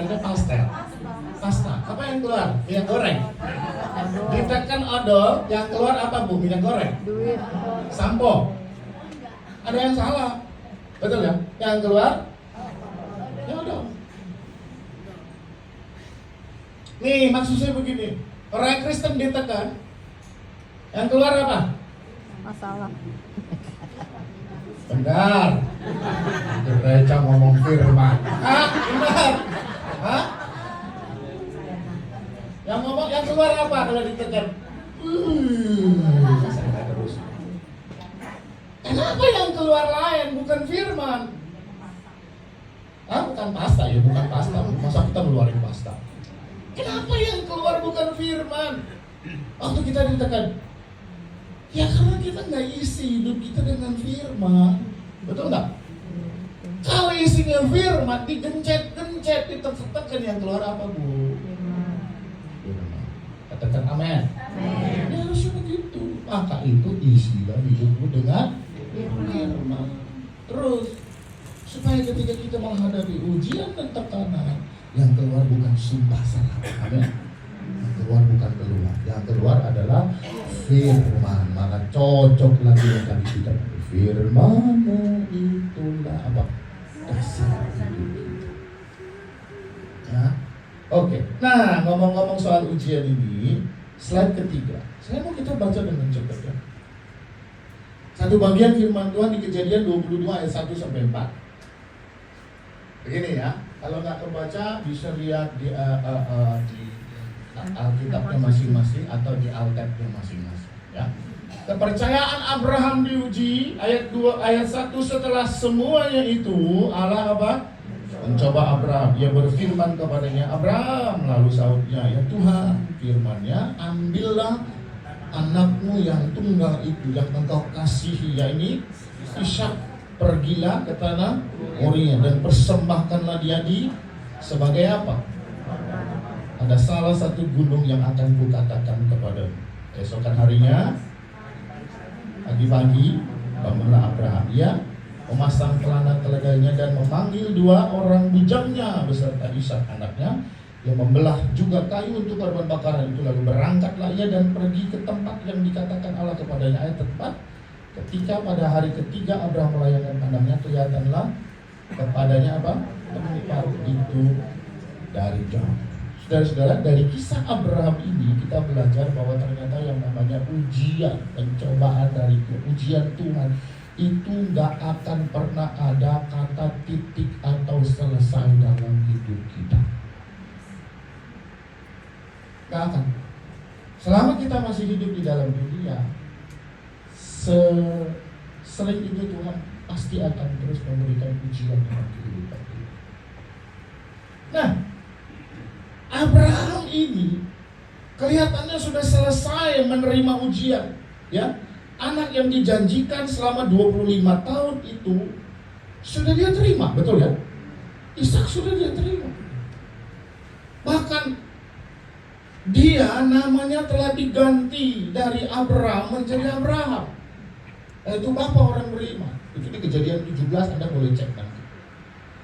pastelnya pastel. Pasta. Apa yang keluar? Minyak goreng. Ditekan odol, yang keluar apa Bu? Minyak goreng. Duit. Sampo. Ada yang salah. Betul ya? Yang keluar ya odol. Nih maksudnya begini, orang Kristen ditekan, yang keluar apa? Masalah. Benar. Gereja ngomong firman. Benar. Hah? Yang ngomong yang keluar apa kalau ditekan? Terus. Kenapa yang keluar lain bukan firman? Bukan pasta ya, bukan pasta. Masa kita ngeluarin pasta? Kenapa yang keluar bukan firman? Waktu kita ditekan, ya karena kita nggak isi hidup kita dengan firman. Betul nggak? Kalau isinya firman, digencet-gencet, ditekan, yang keluar apa Bu? Firman. Katakan amin. Ya harusnya begitu. Maka itu isilah hidupmu dengan firman. Terus, supaya ketika kita menghadapi ujian dan tekanan, yang keluar bukan sumpah salah. Amin. Yang keluar bukan keluar. Yang keluar adalah firman. Maka cocok lagi yang tadi kita firman itulah apa? Dasar hidup kita. Ya. Oke. Nah, ngomong-ngomong soal ujian ini, slide ketiga. Saya mau kita baca dengan cepat ya. Satu bagian firman Tuhan di Kejadian 22 ayat 1 sampai 4. Begini ya. Kalau nggak kebaca bisa lihat di Alkitabnya masing-masing atau di Alkitabnya masing-masing ya. Kepercayaan Abraham diuji, ayat 2 ayat 1, setelah semuanya itu Allah apa? Mencoba Abraham. Ia berfirman kepadanya, Abraham, lalu sahutnya, ya Tuhan, firman-Nya, ambillah anakmu yang tunggal itu yang engkau kasihi, yakni Ishak. Pergilah ke tanah Moriah dan persembahkanlah dia di sebagai apa? Ada salah satu gunung yang akan kukatakan kepadamu. Esokan harinya pagi-pagi bangunlah Abraham, ia memasang pelana keledainya dan memanggil 2 orang bujangnya beserta Ishak anaknya, yang membelah juga kayu untuk korban bakaran itu. Lalu berangkatlah ia dan pergi ke tempat yang dikatakan Allah kepadanya. Ayat 4. Ketika pada hari ketiga Abraham melayangkan pandangnya, kelihatanlah kepadanya apa? Tempat itu dari jauh. Saudara-saudara, dari kisah Abraham ini kita belajar bahwa ternyata yang namanya ujian, pencobaan dari ujian Tuhan itu nggak akan pernah ada kata titik atau selesai dalam hidup kita. Nggak akan. Selama kita masih hidup di dalam dunia, sering itu Tuhan pasti akan terus memberikan ujian dalam kehidupan kita. Nah, Abraham ini kelihatannya sudah selesai menerima ujian, ya. Anak yang dijanjikan selama 25 tahun itu sudah dia terima, betul ya? Ishak sudah dia terima. Bahkan dia namanya telah diganti dari Abraham menjadi Abraham. Itu bapak orang beriman. Itu di Kejadian 17, Anda boleh cek nanti.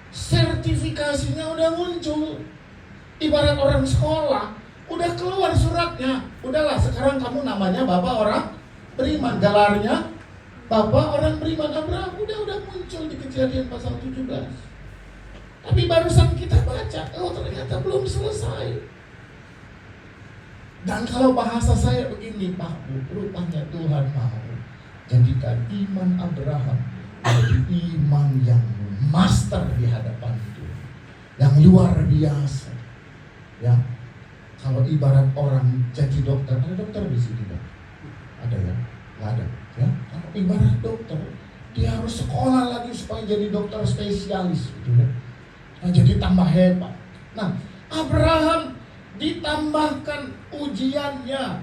Sertifikasinya udah muncul. Ibarat orang sekolah, udah keluar suratnya. Udahlah, sekarang kamu namanya bapak orang beriman. Gelarnya bapak orang beriman Abraham. Udah muncul di Kejadian pasal 17. Tapi barusan kita baca, ternyata belum selesai. Dan kalau bahasa saya begini, Pak Bu, rupanya Tuhan mau jadikan iman Abraham menjadi iman yang master di hadapan Tuhan, yang luar biasa. Ya, kalau ibarat orang jadi dokter, ada dokter di sini kan? Ada ya? Nggak ada. Ya, kalau ibarat dokter, dia harus sekolah lagi supaya jadi dokter spesialis, gitu ya. Nah, jadi tambah hebat. Nah, Abraham ditambahkan ujiannya,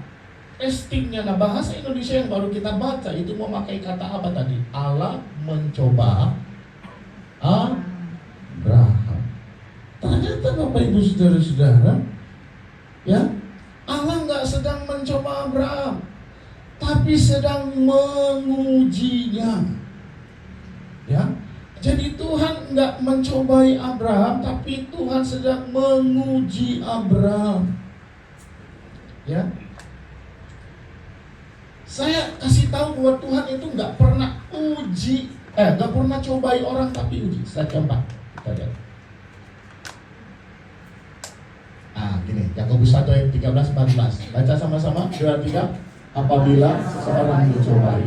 testingnya. Nah, bahasa Indonesia yang baru kita baca itu memakai kata apa tadi? Allah mencoba Abraham. Ternyata Bapak Ibu Saudara-saudara, ya, Allah nggak sedang mencoba Abraham, tapi sedang mengujinya. Ya, Jadi Tuhan nggak mencobai Abraham, tapi Tuhan sedang menguji Abraham. Ya, saya kasih tahu bahwa Tuhan itu nggak pernah nggak pernah cobai orang tapi uji. Saya contoh, kita lihat. Gini, Yakobus 1 ayat 13-14. Baca sama-sama, 2-3. Apabila seseorang dicobai,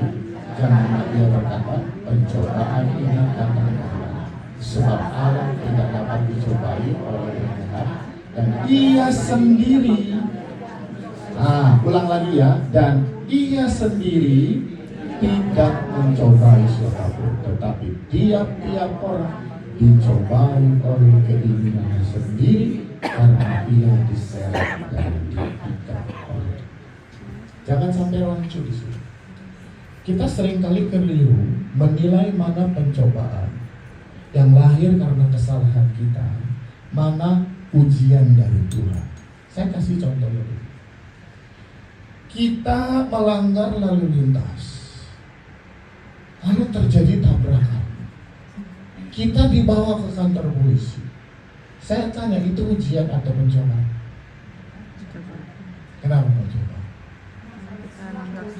janganlah ia berkata, pencobaan ini datang dari Allah. Sebab Allah tidak dapat dicobai oleh yang jahat, dan ia sendiri. Ulang lagi ya. Dan ia sendiri tidak mencobai siapapun, tetapi tiap-tiap orang dicobai oleh keinginannya sendiri, karena ia diseret dan diikat oleh. Jangan sampai rancu di sini. Kita seringkali keliru menilai mana pencobaan yang lahir karena kesalahan kita, mana ujian dari Tuhan. Saya kasih contoh dulu. Kita melanggar lalu lintas, lalu terjadi tabrakan. Kita dibawa ke kantor polisi. Saya tanya, itu ujian atau pencobaan? Kenapa pencobaan?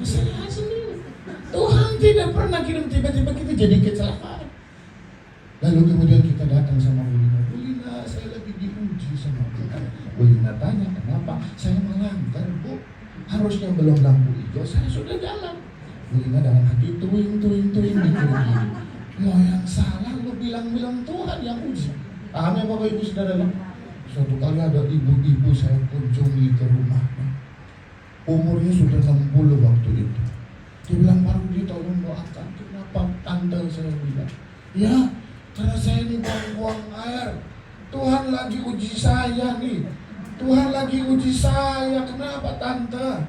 Kesalahan sendiri. Tuhan tidak pernah kirim tiba-tiba kita jadi kecelakaan. Lalu kemudian kita datang sama Bulina, saya lagi diuji sama Tuhan. Bulina tanya, kenapa? Saya melanggar, Bu. Harusnya belum lampu hijau, saya sudah jalan. Bulina dalam hati tuing mikir gini. Lo yang salah, lo bilang Tuhan yang uji. Paham ya Bapak Ibu Saudara? Suatu kali ada ibu-ibu saya kunjungi ke rumahnya. Umurnya sudah 60 waktu itu. Dia bilang, Pak Rudi tolong doakan. Kenapa? Tante saya bilang, ya karena saya ini buang-buang air. Tuhan lagi uji saya nih. Tuhan lagi uji saya. Kenapa tante?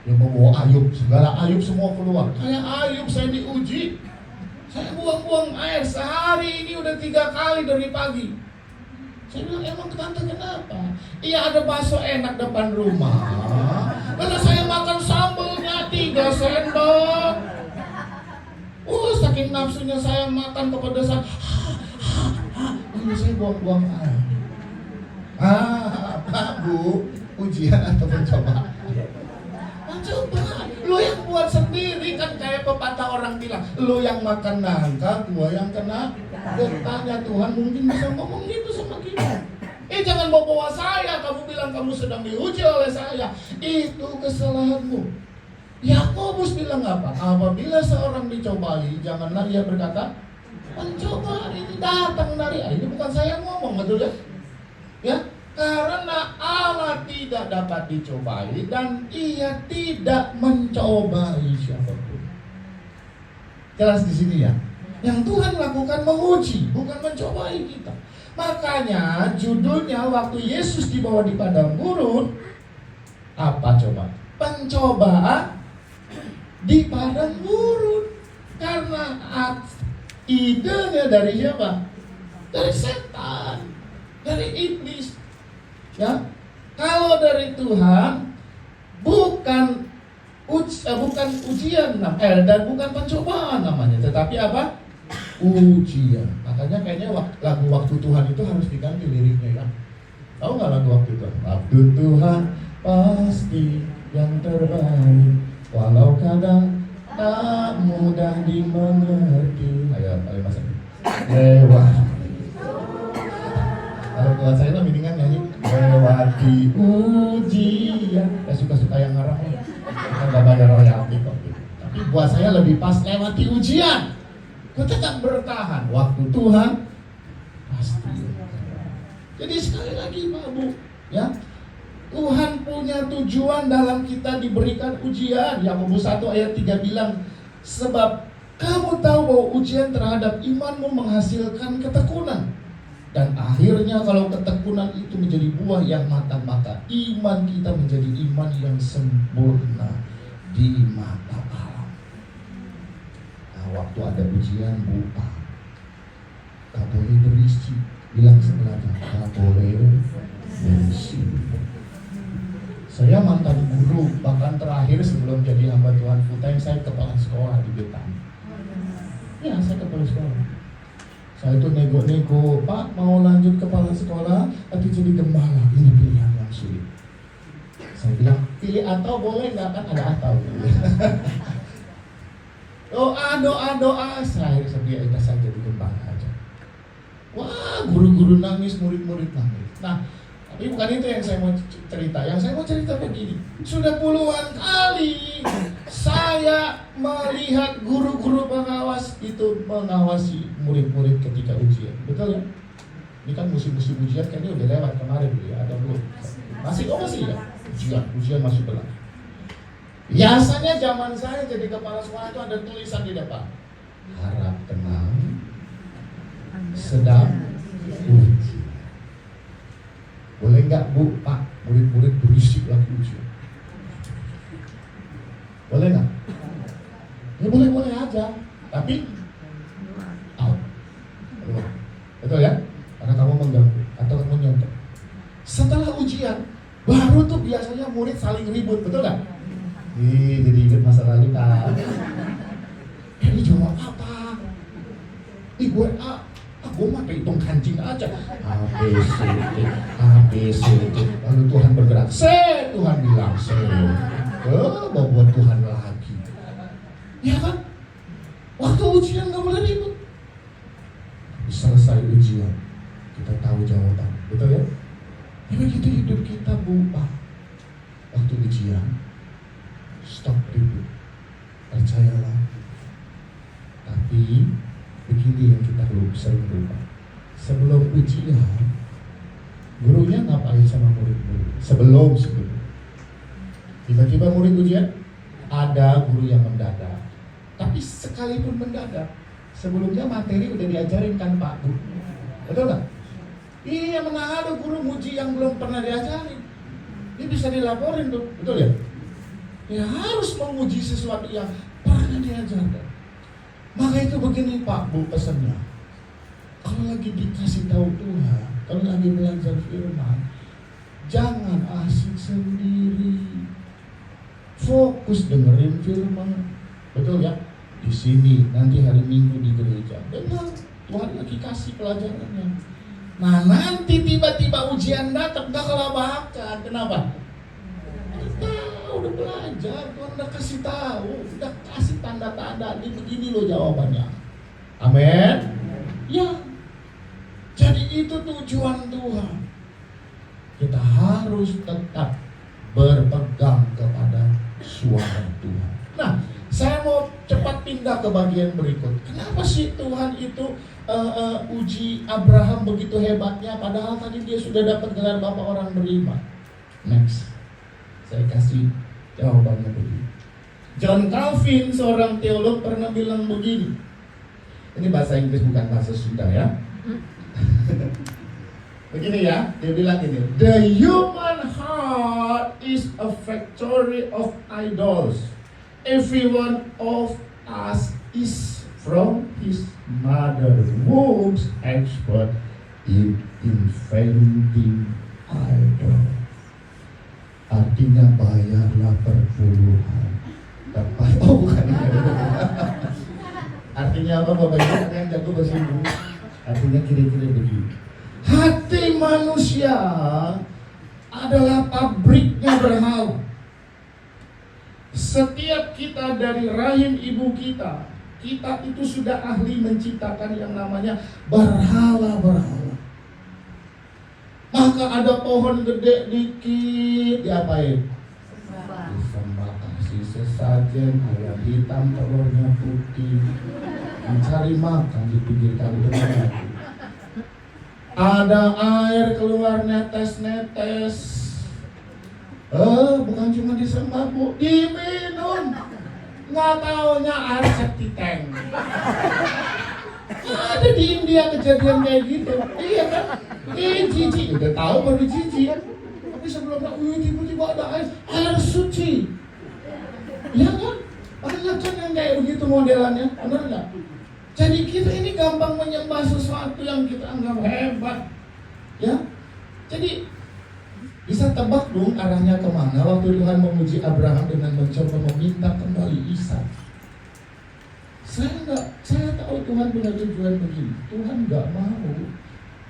Dia mau bawa Ayub, segala Ayub semua keluar. Kayak Ayub saya diuji. Saya buang-buang air sehari ini udah 3 kali dari pagi. Saya bilang, emang tante kenapa? Iya, ada bakso enak depan rumah. Lalu saya makan sambelnya 3 sendok. Saking nafsunya saya makan kepedesan. Lalu saya buang-buang air. Pak Bu, ujian atau pencobaan? Pencobaan. Lo yang buat sendiri kan, kayak pepatah orang bilang, lo yang makan nangka, gua yang kena getahnya. Tuhan mungkin bisa ngomong gitu sama kita. Jangan bawa saya, kamu bilang kamu sedang diuji oleh saya. Itu kesalahanmu. Yakobus bilang apa? Apabila seorang dicobai, janganlah ia berkata, pencobaan ini datang dari Allah. Ini bukan saya ngomong, betul ya? Ya, karena Allah tidak dapat dicobai dan ia tidak mencobai siapapun. Jelas di sini ya. Yang Tuhan lakukan menguji, bukan mencobai kita. Makanya judulnya waktu Yesus dibawa di padang gurun, apa coba? Pencobaan di padang gurun. Karena idenya dari siapa? Dari setan, dari iblis. Ya, kalau dari Tuhan bukan ujian dan bukan pencobaan namanya, tetapi apa? Ujian. Makanya kayaknya lagu Waktu Tuhan itu harus diganti liriknya kan. Tahu nggak lagu Waktu Tuhan? Waktu Tuhan pasti yang terbaik, walau kadang tak mudah dimengerti. Ayo Mas lewat. Kalau buat saya lah mendingan nyanyi lewati ujian. Saya suka-suka yang ngarang ya. Kita nggak bayar royalti kok. Tapi buat saya lebih pas lewati ujian. Kita tetap bertahan. Waktu Tuhan pasti. Jadi sekali lagi Pak Bu, ya, Tuhan punya tujuan dalam kita diberikan ujian. Yakobus 1 ayat 3 bilang, sebab kamu tahu bahwa ujian terhadap imanmu menghasilkan ketekunan. Dan akhirnya kalau ketekunan itu menjadi buah yang matang, maka iman kita menjadi iman yang sempurna di mata Allah. Nah, waktu ada ujian, buka. Gak boleh berisi. Bilang sebelahnya, gak boleh berisi. Saya mantan guru, bahkan terakhir sebelum jadi hamba Tuhan full time, saya kepala sekolah di Betang. Ya, saya kepala sekolah. Saya itu nego-nego, Pak mau lanjut kepala sekolah, tapi jadi gembala. Ini pilihan yang sulit. Saya bilang, pilih atau boleh nggak? Kan ada atau. Doa. Saya biarkan saja jadi gembala aja. Wah, guru-guru nangis, murid-murid nangis. Nah, tapi bukan itu yang saya mau cerita. Yang saya mau cerita begini. Sudah puluhan kali saya melihat guru-guru pengawas itu mengawasi murid-murid ketika ujian. Betul ya? Ini kan musim-musim ujian kayaknya udah lewat kemarin ya, ada belum? Masih ya? Ujian masih berlangsung. Biasanya zaman saya jadi kepala sekolah itu ada tulisan di depan. Harap tenang, sedang ujian. Boleh nggak Bu, Pak, murid-murid berisik lagi ujian? Boleh nggak? Ya boleh aja, tapi out. Betul ya? Karena kamu mengganggu atau kamu nyontek. Setelah ujian, baru tuh biasanya murid saling ribut, betul nggak? Jadi ingat masa lalu kan? Ini jawab apa? Gue A. Gue mah hitung kancing aja. A, B, C, D. Lalu Tuhan bergerak. C, Tuhan bilang C. Buat Tuhan lagi. Ya kan? Waktu ujian gak boleh ribut. Selesai ujian, kita tahu jawaban. Betul ya? Ya begitu hidup kita, Bu, Pak. Waktu ujian, stop ribut. Percayalah. Tapi begini yang kita sering lupa. Sebelum ujian, gurunya ngapain sama murid-murid? Sebelum. Tiba-tiba murid ujian, ada guru yang mendadak. Tapi sekalipun mendadak, sebelumnya materi udah diajarin kan Pak Bu. Betul nggak? Iya, mana ada guru muji yang belum pernah diajarin. Ini bisa dilaporin tuh, betul ya? Ya harus menguji sesuatu yang pernah diajarkan. Maka itu begini Pak Bu pesannya. Kalau lagi dikasih tahu Tuhan, kalau lagi belajar firman, jangan asik sendiri. Fokus dengerin firman. Betul ya? Di sini nanti hari Minggu di gereja. Benar, Tuhan lagi kasih pelajarannya. Nah nanti tiba-tiba ujian datang, gak kelabakan. Kenapa? Udah belajar, Tuhan udah kasih tahu, udah kasih tanda-tanda, ini begini loh jawabannya. Amin. Ya. Jadi itu tujuan Tuhan. Kita harus tetap berpegang kepada suara Tuhan. Nah, saya mau cepat pindah ke bagian berikut. Kenapa sih Tuhan itu uji Abraham begitu hebatnya, padahal tadi dia sudah dapat gelar Bapak orang beriman? Next. Saya kasih jawabannya begini. John Calvin, seorang teolog, pernah bilang begini. Ini bahasa Inggris bukan bahasa Sunda ya. Begini ya, dia bilang ini. The human heart is a factory of idols. Every one of us is from his mother's womb expert in inventing idols. Artinya bayarlah perpuluhan. Dapat, bukan. Artinya apa Bapak Ibu? Ada yang jago bahasa Inggris? Artinya kira-kira begini. Hati manusia adalah pabriknya berhala. Setiap kita dari rahim ibu kita itu sudah ahli menciptakan yang namanya berhala-berhala. Maka ada pohon gede dikit, diapain? Disembah, kasih sesajen, ayam hitam, telurnya putih. Mencari makan di pinggir kali depan. Ada air keluar netes-netes. Bukan cuma disembah Bu, diminum. Nggak taunya air septic tank. Ada di India kejadian kayak gitu. Iya kan? Jijik, udah tahu baru jijik. Tapi sebelumnya, tiba-tiba ada air suci. Iya kan? Banyak kan yang kayak begitu modelannya, benar nggak? Jadi kita ini gampang menyembah sesuatu yang kita anggap hebat, ya. Jadi bisa tebak dong arahnya kemana waktu Tuhan memuji Abraham dengan mencoba meminta kembali Ishak. Saya tahu Tuhan punya tujuan begini. Tuhan nggak mau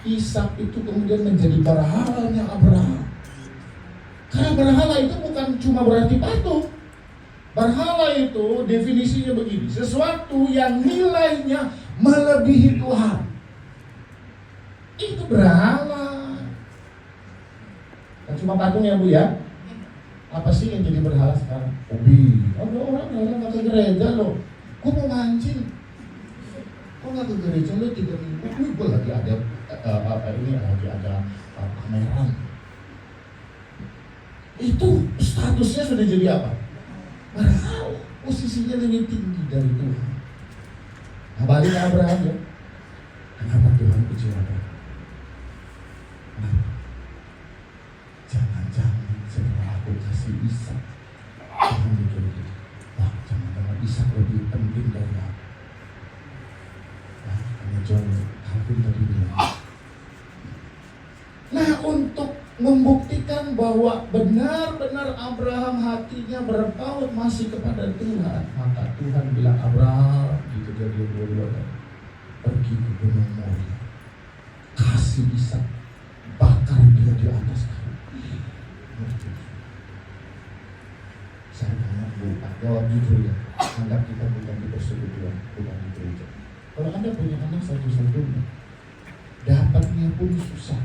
Ishak itu kemudian menjadi berhalanya Abraham. Karena berhala itu bukan cuma berarti patung. Berhala itu definisinya begini, sesuatu yang nilainya melebihi Tuhan. Itu berhala. Kan cuma patung ya Bu ya. Apa sih yang jadi berhala sekarang? Hobi. Ada orang nggak ke gereja loh. Gue mau mancing. Kok nggak ke gereja lo 3 minggu? Gue lagi ada lagi ada pameran. Itu statusnya sudah jadi apa? Berhala. Posisinya lebih tinggi dari Tuhan. Nah, balik ke Abraham ya. Kenapa Tuhan uji Abraham? Kenapa? Jangan-jangan setelah aku kasih Ishak, Tuhan mikir gitu. Wah, jangan-jangan Ishak lebih penting dari aku. Nah, karena John Calvin tadi bilang. Nah, untuk membuktikan bahwa benar-benar Abraham hatinya berpaut masih kepada Tuhan, maka Tuhan bilang, Abraham, di Kejadian 22, pergi ke Gunung Moria, kasih Ishak, bakar dia di atas kayu. Saya tanya Bu, jawab jujur ya, anggap kita bukan di persekutuan, bukan di gereja. Kalau Anda punya anak satu-satunya, dapatnya pun susah.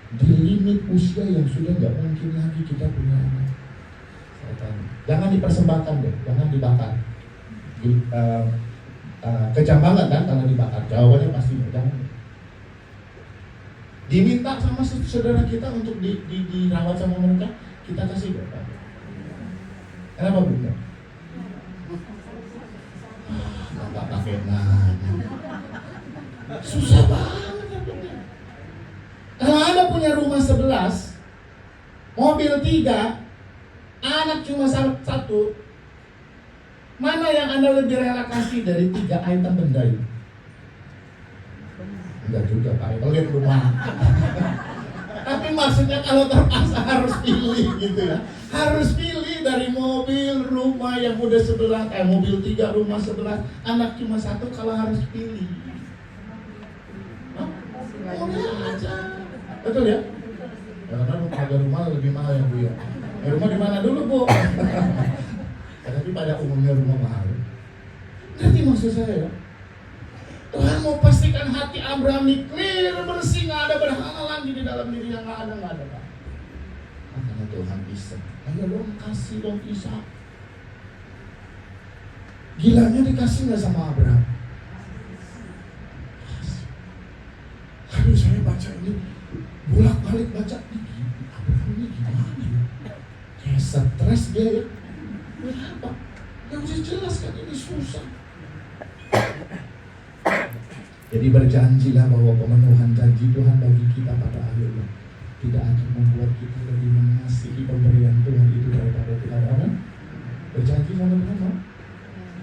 Di limit usia yang sudah nggak mungkin lagi kita punya anak. Saya tanya, jangan dipersembahkan deh, jangan dibakar. Kejam banget kan kalau dibakar. Jawabannya pasti jangan. Diminta sama saudara kita untuk dirawat sama mereka, kita kasih berapa? Kenapa bukan? Nggak pakai nanya. Susah banget. Kalau Anda punya rumah 11, mobil 3, anak cuma 1, mana yang Anda lebih rela kasih dari 3 item benda itu? Enggak juga Pak, kalau lihat rumah. Tapi maksudnya kalau terpaksa harus pilih gitu ya. Harus pilih dari mobil, rumah yang udah 11, mobil 3, rumah 11, anak cuma 1, kalau harus pilih. Mobil aja. Betul ya? Karena harga rumah lebih mahal ya Bu ya. Rumah di mana dulu Bu? Tapi pada umumnya rumah mahal. Ngerti maksud saya ya? Tuhan mau pastikan hati Abraham ini clear, bersih, nggak ada berhala lagi di dalam diri yang nggak ada Pak. Makanya Tuhan Ishak, ayo dong kasih dong Ishak. Gilanya dikasih nggak sama Abraham? Aduh saya baca ini bolak-balik baca Abraham ini gimana ya? Kayak stres dia ya. Kenapa? Ya udah jelas kan ini susah. Jadi berjanjilah bahwa pemenuhan janji Tuhan bagi kita pada akhirnya tidak akan membuat kita lebih mengasihi pemberian Tuhan itu daripada Tuhan. Amin. Berjanji sama Tuhan, no?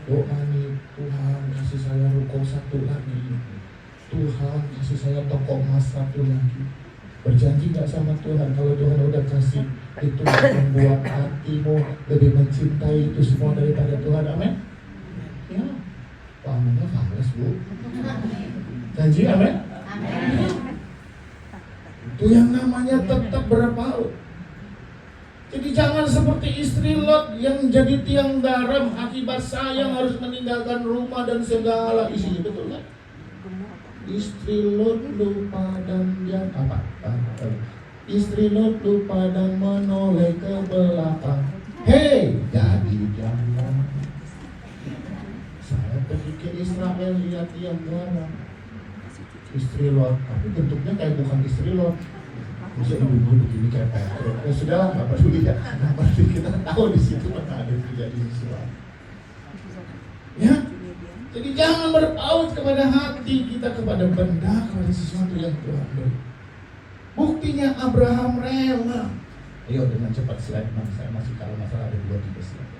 Doa nih, Tuhan kasih saya ruko 1 lagi. Tuhan kasih saya toko emas 1 lagi. Berjanji gak sama Tuhan? Kalau Tuhan udah kasih itu membuat hatimu lebih mencintai itu semua daripada Tuhan. Amin. Ya. Wah, amannya fales Bu. Janji amin. Itu yang namanya tetap berpaut. Jadi jangan seperti istri Lot yang jadi tiang garam akibat sayang harus meninggalkan rumah dan segala isinya, betul kan? Istri Lot lupa dan dia apa? Istri Lot lupa dan menoleh ke belakang. Hei, jadi jangan. Saya pergi ke Israel lihat tiang garam. Istri Lot, tapi bentuknya kayak bukan istri Lot. Bisa ibu-ibu begini kayak Petro. Ya sudah, nggak peduli ya. Nggak peduli, kita tahu di situ pernah ada terjadi sesuatu. Ya, jadi jangan berpaut kepada hati kita, kepada benda, kepada sesuatu yang Tuhan beri. Buktinya Abraham rela. Ayo dengan cepat slide, saya masih kalau masalah ada 2-3 slide.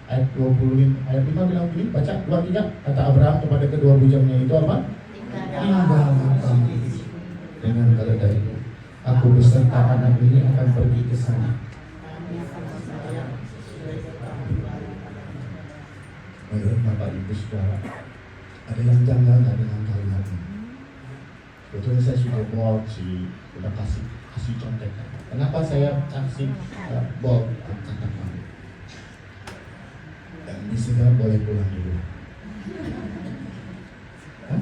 Ayat 20, ayat 5 bilang begini, baca 2-3. Kata Abraham kepada kedua bujangnya itu apa? Tinggallah kamu dengan keledai. Aku beserta anak ini akan pergi ke sana. Menurut Bapak Ibu Saudara, ada yang janggal nggak dengan kalimat ini? Betul, saya sudah bold sih, udah kasih contekan. Kenapa saya kasih bold kata kamu? Dan di sini boleh pulang dulu. Hah?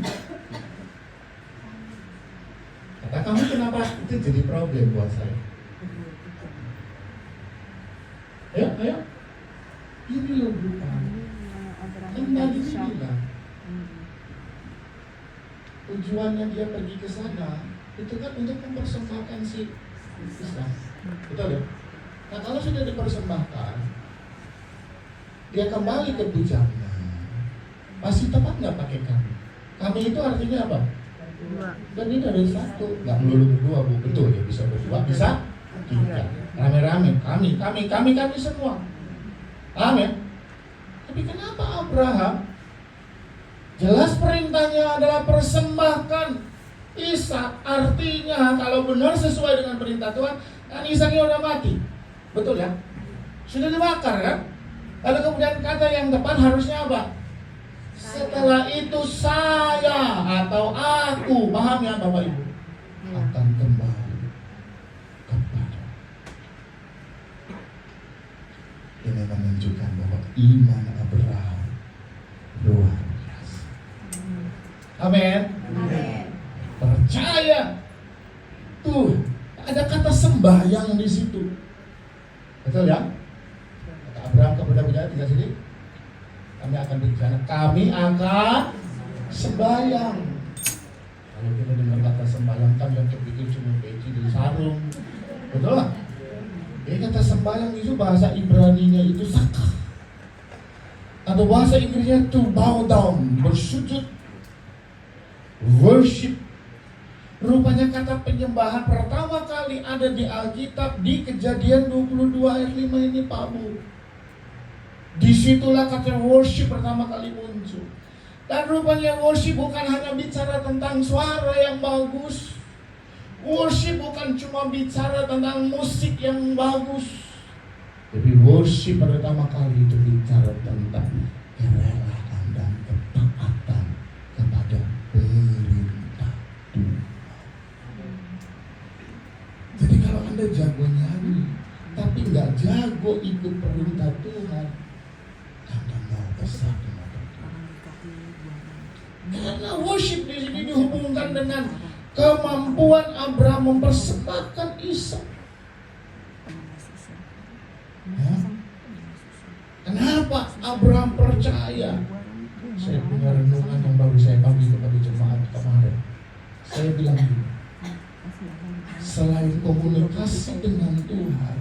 Kata kamu kenapa itu jadi problem buat saya? Ayo. Ini loh bukan. Kan tadi bilang tujuannya dia pergi ke sana itu kan untuk mempersembahkan si Islam. Betul ya? Nah kalau sudah dipersembahkan, dia kembali ke bujangnya. Masih tepat nggak pakai kami? Kami itu artinya apa? Dan ini dari satu, nggak melulu berdua, Bu. Betul ya, bisa berdua, bisa tiga. Rame-rame, kami semua. Amin. Tapi kenapa Abraham? Jelas perintahnya adalah persembahkan Ishak. Artinya kalau benar sesuai dengan perintah Tuhan, kan Ishaknya udah mati. Betul ya? Sudah dibakar kan? Lalu kemudian kata yang depan harusnya apa? Setelah itu saya atau aku, paham ya Bapak Ibu? Akan kembali kepada. Ini menunjukkan bahwa iman Abraham luar biasa. Amin. Percaya. Tuh, ada kata sembahyang di situ. Betul ya? Kata Abraham kepada budak di sini, kami akan berbicara, kami akan sembahyang. Kalau kita dengar kata sembahyang kan yang terpikir cuma peci dari sarung. Betul lah. Ini kata sembahyang itu bahasa Ibraninya itu sakah. Atau bahasa Inggrisnya to bow down, bersujud, worship. Rupanya kata penyembahan pertama kali ada di Alkitab di Kejadian 22 ayat 5 ini Pak Bu. Disitulah kata worship pertama kali muncul. Dan rupanya worship bukan hanya bicara tentang suara yang bagus. Worship bukan cuma bicara tentang musik yang bagus. Tapi worship pertama kali itu bicara tentang kerelaan dan ketaatan kepada perintah Tuhan. Jadi kalau Anda jago nyanyi tapi nggak jago ikut perintah Tuhan, Anda mau besar di mata Tuhan. Karena worship di sini dihubungkan dengan kemampuan Abraham mempersembahkan Ishak. Ya? Kenapa Abraham percaya? Saya punya renungan yang baru saya bagi kepada jemaat kemarin. Saya bilang gini, selain komunikasi dengan Tuhan,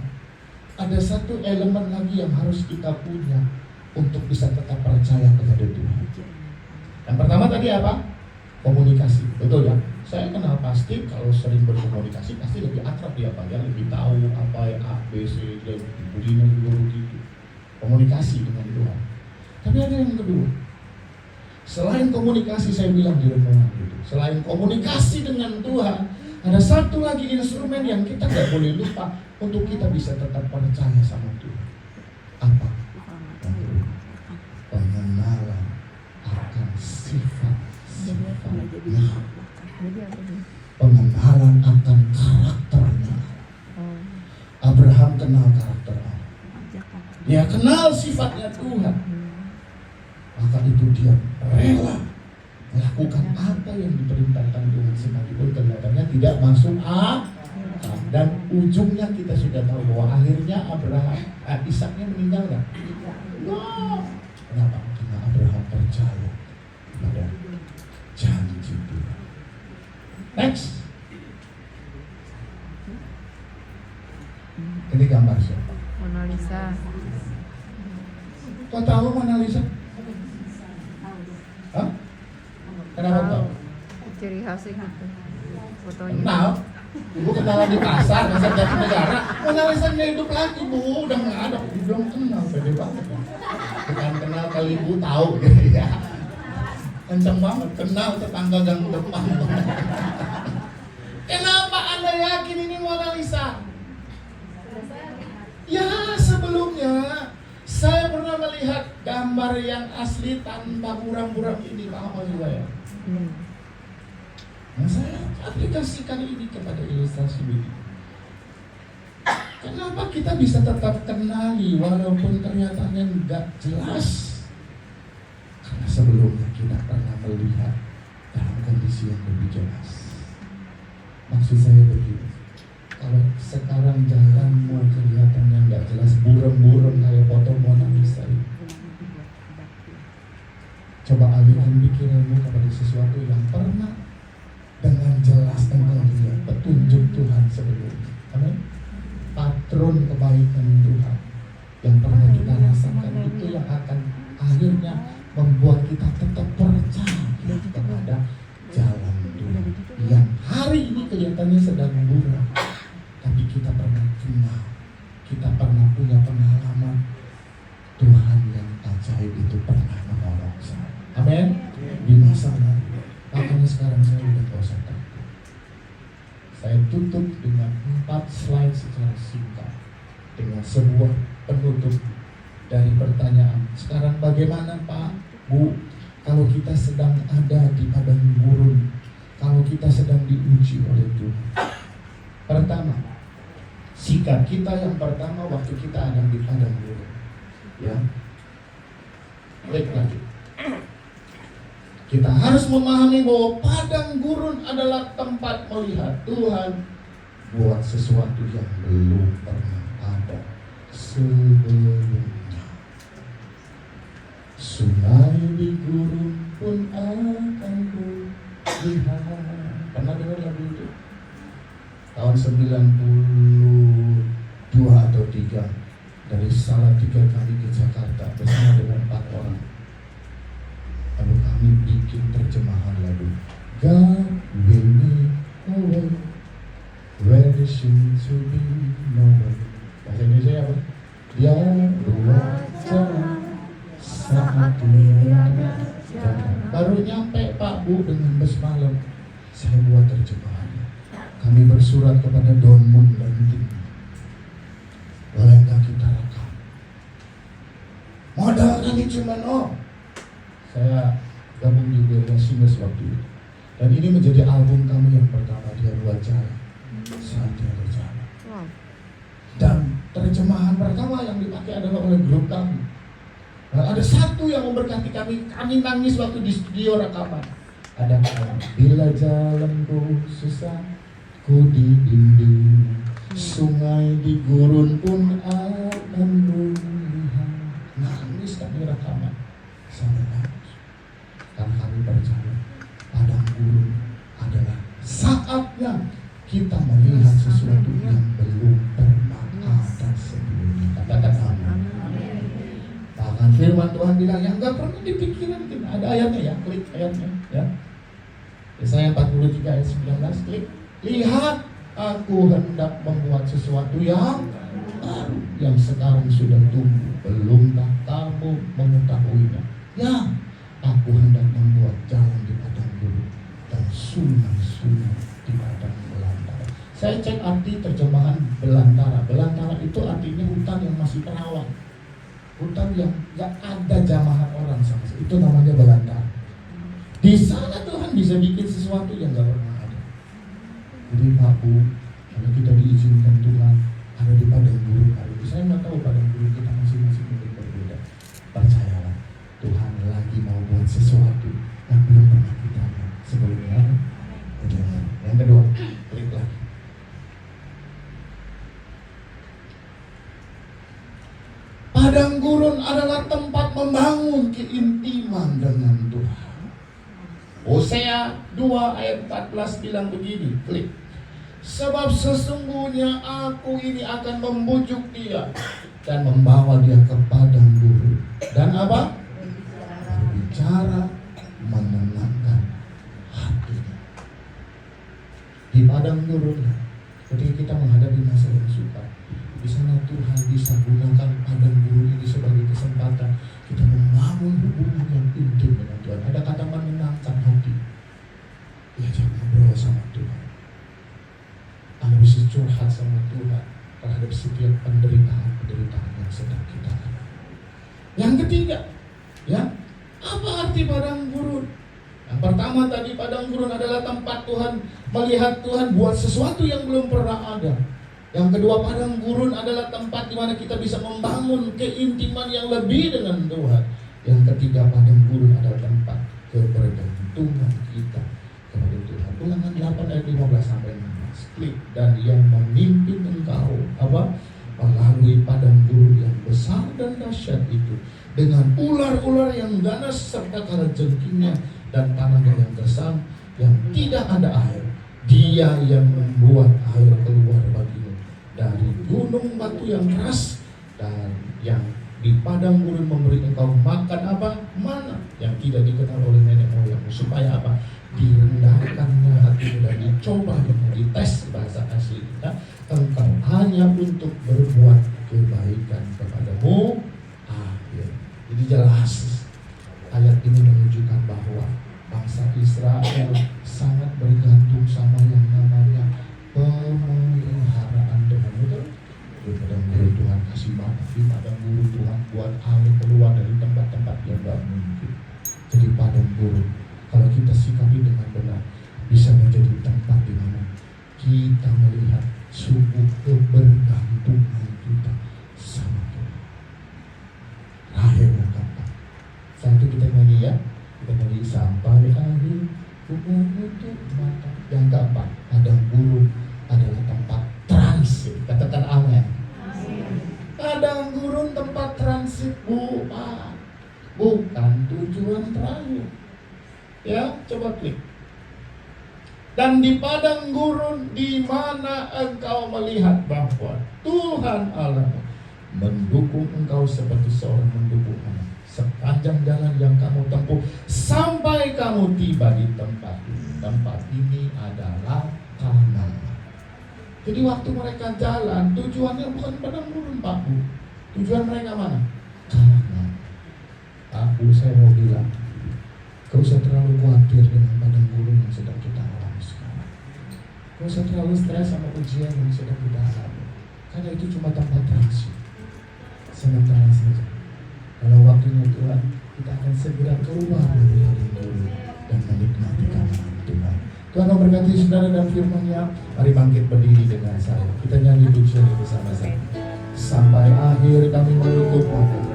ada satu elemen lagi yang harus kita punya untuk bisa tetap percaya kepada Tuhan. Yang pertama tadi apa? Komunikasi, betul ya? Saya kenal pasti kalau sering berkomunikasi pasti lebih akrab ya Pak ya, lebih tahu apa ya A, B, C, D, budinya juga begitu. Komunikasi dengan Tuhan. Tapi ada yang kedua. Selain komunikasi, saya bilang di renungan gitu. Selain komunikasi dengan Tuhan, ada satu lagi instrumen yang kita nggak boleh lupa untuk kita bisa tetap percaya sama Tuhan. Apa? Pengenalan akan sifat-sifatnya. Pengenalan akan karakternya. Abraham kenal karakter Allah. Dia kenal sifatnya Tuhan. Maka itu dia rela melakukan apa yang diperintahkan Tuhan sekalipun kelihatannya tidak masuk akal. Dan ujungnya kita sudah tahu bahwa akhirnya Ishaknya meninggal kan? No. Kenapa? Karena Abraham percaya pada janji Tuhan. Next. Ini gambar siapa? Mona Lisa. Kau tahu Mona Lisa? Hah? Kenapa tahu? Ciri khasnya gitu. Fotonya. Kenal? Ibu kenalan di pasar Jatinegara. Mona Lisa nggak hidup lagi Bu, udah nggak ada. Belum kenal, pede banget. Bukan kenal kali Ibu tahu gitu ya. Kenceng banget, kenal tetangga gang depan. Kenapa Anda yakin ini Mona Lisa? Ya sebelumnya saya pernah melihat melihat gambar yang asli tanpa buram-buram ini, paham maksud saya? Nah, saya aplikasikan ini kepada ilustrasi ini. Kenapa kita bisa tetap kenali walaupun kelihatannya nggak jelas? Karena sebelumnya kita pernah melihat dalam kondisi yang lebih jelas. Maksud saya begini, kalau sekarang jalanmu kelihatannya nggak jelas, buram-buram kayak foto Mona Lisa ini, coba alihkan pikiranmu kepada sesuatu yang pernah dengan jelas engkau lihat petunjuk Tuhan sebelumnya. Amin. Patron kebaikan Tuhan yang pernah kita rasakan, itu yang akan akhirnya membuat kita tetap percaya kepada jalan Tuhan yang hari ini kelihatannya sedang buram, tapi kita pernah kenal, kita pernah punya pengalaman Tuhan yang ajaib itu pernah menolong saya. Amin. Di masa lalu. Makanya sekarang saya udah gak usah takut. Saya tutup dengan 4 slide secara singkat, dengan sebuah penutup dari pertanyaan. Sekarang bagaimana Pak, Bu, kalau kita sedang ada di padang gurun, kalau kita sedang diuji oleh Tuhan? Pertama, sikap kita yang pertama waktu kita ada di padang gurun, ya, baik lagi. Kita harus memahami bahwa padang gurun adalah tempat melihat Tuhan buat sesuatu yang belum pernah ada sebelumnya. Sungai di gurun pun akan kulihat. Pernah dengar lagu itu? Tahun 92 atau 3 dari Salatiga kami ke Jakarta bersama dengan 4 orang. Lalu kami bikin terjemahan lagu God will make a way where there seems to be no way. Bahasa Indonesia apa? Dia buat jalan saat tiada jalan. Baru nyampe Pak Bu dengan bus malam, saya buat terjemahannya. Kami bersurat kepada Don Moon dan tim. Bolehkah kita rekam? Modal kami cuma saya gabung di Bella Singers waktu itu. Dan ini menjadi album kami yang pertama, Dia Buat Jalan Saat Tiada Jalan. Dan terjemahan pertama yang dipakai adalah oleh grup kami. Nah, ada satu yang memberkati kami nangis waktu di studio rekaman. Ada bila jalanku susah, ku dibimbing, sungai di gurun pun akan kulihat. Nangis kami rekaman sampai nangis. Karena kami percaya padang gurun adalah saatnya kita melihat sesuatu yang belum pernah ada sebelumnya. Katakan amin. Bahkan firman Tuhan bilang yang gak pernah dipikirin. Ada ayatnya ya, klik ayatnya ya. Yesaya 43 ayat 19, klik. Lihat, aku hendak membuat sesuatu yang baru, yang sekarang sudah tumbuh. Belumkah kamu mengetahuinya? Ya, aku hendak membuat jalan di padang gurun dan sungai-sungai di padang belantara. Saya cek arti terjemahan belantara. Belantara itu artinya hutan yang masih perawan, hutan yang gak ada jamaah orang sama sekali. Itu namanya belantara. Di sana Tuhan bisa bikin sesuatu yang gak pernah ada. Jadi Pak Bu, kalau kita diizinkan Tuhan ada di padang gurun hari ini, saya nggak tahu padang gurun kita masing-masing mungkin berbeda. Percayalah, Tuhan lagi mau buat sesuatu yang belum pernah kita lihat sebelumnya. Yang kedua, klik lagi. Padang gurun adalah tempat membangun keintiman dengan Tuhan. Hosea 2 ayat 14 bilang begini, klik. Sebab sesungguhnya aku ini akan membujuk dia dan membawa dia ke padang gurun. Dan apa? Berbicara menenangkan hatinya. Di padang gurun, ketika kita menghadapi masa yang sukar, di sana Tuhan bisa gunakan padang gurun ini sebagai kesempatan kita membangun hubungan yang intim dengan Tuhan. Ada kata menenangkan hati. Diajak ngobrol sama Tuhan. Anda bisa curhat sama Tuhan terhadap setiap penderitaan yang sedang kita alami. Yang ketiga, ya, apa arti padang gurun? Yang pertama tadi, padang gurun adalah tempat Tuhan melihat Tuhan buat sesuatu yang belum pernah ada. Yang kedua, padang gurun adalah tempat di mana kita bisa membangun keintiman yang lebih dengan Tuhan. Yang ketiga, padang gurun adalah tempat kebergantungan kita kepada Tuhan. Ulangan 8 ayat 15 sampai 16. Klik. Dan yang memimpin engkau melalui padang gurun yang besar dan dahsyat itu, dengan ular-ular yang ganas serta kalajengkingnya dan tanahnya yang gersang yang tidak ada air. Dia yang membuat air keluar bagimu dari gunung batu yang keras, dan yang di padang gurun memberi engkau makan apa? Mana yang tidak dikenal oleh nenek moyangmu. Supaya apa? Direndahkannya hatimu dan dicoba dengan dites bahasa asli kita, engkau hanya untuk berbuat kebaikan kepadamu akhir. Jadi jelas ayat ini menunjukkan bahwa bangsa Israel sangat bergantung sama yang namanya pemeliharaan Tuhan. Betul? Di padang gurun Tuhan kasih makan, di padang gurun Tuhan buat air keluar dari tempat-tempat yang gak mungkin. Jadi padang gurun, kalau kita sikapi dengan benar, bisa menjadi tempat di mana kita melihat sungguh kebergantungan kita sama Tuhan. Rahel yang keempat. Saat itu kita nyanyi ya, kita nyanyi sampai akhir ku menutup mata. Yang keempat, padang gurun adalah tempat transit. Katakan amin. Padang gurun tempat transit, bukan tujuan terakhir. Ya, coba klik. Dan di padang gurun di mana engkau melihat bahwa Tuhan Allah mendukung engkau seperti seorang mendukung anak sepanjang jalan yang kamu tempuh sampai kamu tiba di tempat ini. Tempat ini adalah Kanaan. Jadi waktu mereka jalan, tujuannya bukan padang gurun, Pak Bu. Tujuan mereka mana? Kanaan. Pak Bu, saya mau bilang, gak usah terlalu khawatir dengan padang gurun yang sedang kita alami sekarang. Gak usah terlalu stres sama ujian yang sedang kita alami, karena itu cuma tempat transit sementara saja. Kalau waktunya Tuhan, kita akan segera keluar dari padang gurun dan menikmati Kanaan Tuhan. Tuhan memberkati saudara dan firman-Nya. Mari bangkit berdiri dengan saya. Kita nyanyi pujian bersama-sama. Sampai akhir kami menutup mata.